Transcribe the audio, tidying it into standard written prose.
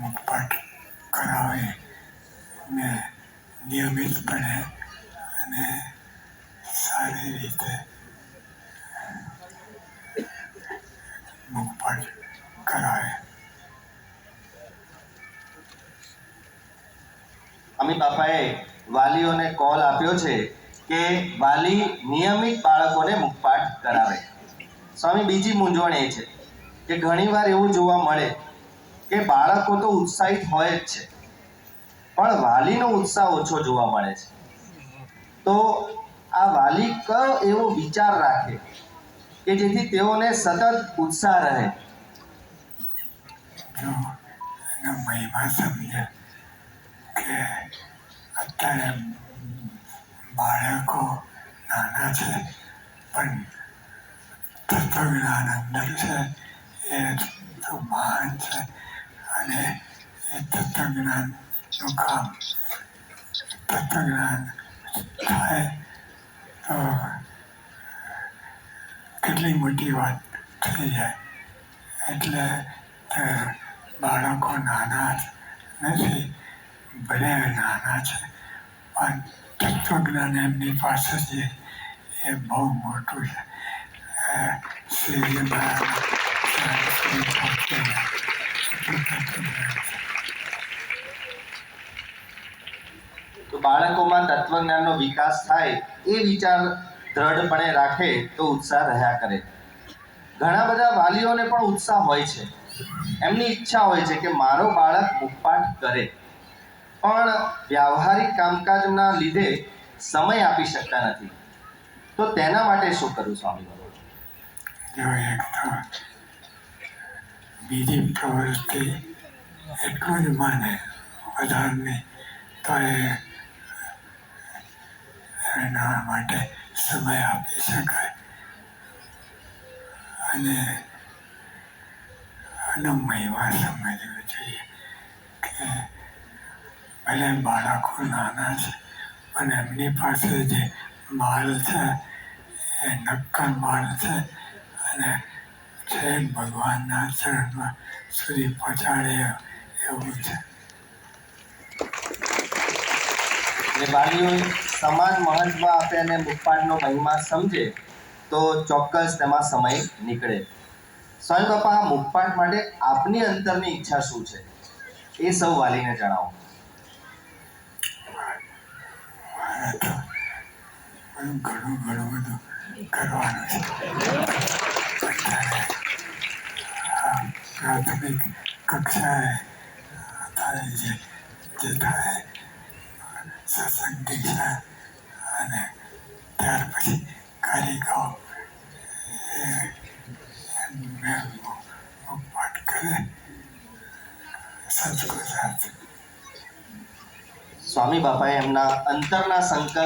મુખપાટ કરાવે ને નિયમિતપણે અને સારી રીતે મુખપાટ કરાવે. અમી બાપાએ વાલીઓને કોલ આપ્યો છે કે વાલી નિયમિત બાળકોને મુખપાઠ કરાવે. સ્વામી, બીજી મૂંઝવણ એ છે કે ઘણીવાર એવું જોવા મળે કે બાળકો તો ઉત્સાહિત હોય જ છે, પણ વાલીનો ઉત્સાહ ઓછો જોવા મળે છે. તો આ વાલી કયો એવો વિચાર રાખે કે જેથી તેઓને સતત ઉત્સાહ રહે? જો એનો મહિમા સમજે કે અત્યારે બાળકો નાના છે પણ તત્વજ્ઞાન અંદર છે એ તો મહાન છે અને એ તત્વજ્ઞાનનું કામ તત્વજ્ઞાન થાય તો કેટલી મોટી વાત થઈ જાય. એટલે બાળકો નાના નથી, ભલે નાના છે પણ તત્વજ્ઞાન એમની પાસે છે એ બહુ મોટું છે. તો બાળકોમાં તત્વજ્ઞાનનો વિકાસ થાય એ વિચાર દ્રઢપણે રાખે તો ઉત્સાહ રહ્યા કરે. ઘણા બધા વાલીઓને પણ ઉત્સાહ હોય છે, એમની ઈચ્છા હોય છે કે મારો બાળક મુખપાઠ કરે, પણ વ્યવહારિક કામકાજના લીધે સમય આપી શકતા નથી. તો તેના માટે શું કરું સ્વામી? જો એક તો બીજી પ્રવૃત્તિ એટલું જ માને વધારની તો એના માટે સમય આપી શકાય. અને એનો મહિમા સમજવો જોઈએ કે ભલે બાળકો નાના છે પણ એમની પાસે જે માલ છે એ નક્કર માલ છે અને છેક ભગવાનના ચરણમાં સુધી પહોંચાડે એવું છે. વાલીઓ સમાન મહત્વ આપે અને મુખપાઠનો મહિમા સમજે તો ચોક્કસ તેમાં સમય નીકળે. સ્વામી બાપા, આ મુખપાઠ માટે આપની અંતરની ઈચ્છા શું છે એ સૌ વાલીને જણાવો. ઘણું બધું કરવાનું છે. પ્રાથમિક કક્ષાએ થાય જે થાય સત્સંગ દીક્ષા અને ત્યાર પછી કારિકાઓ મુખપાઠ કરે સંસ્કૃત. સ્વામી બાપાએ એમના અંતરના સંકલ્પ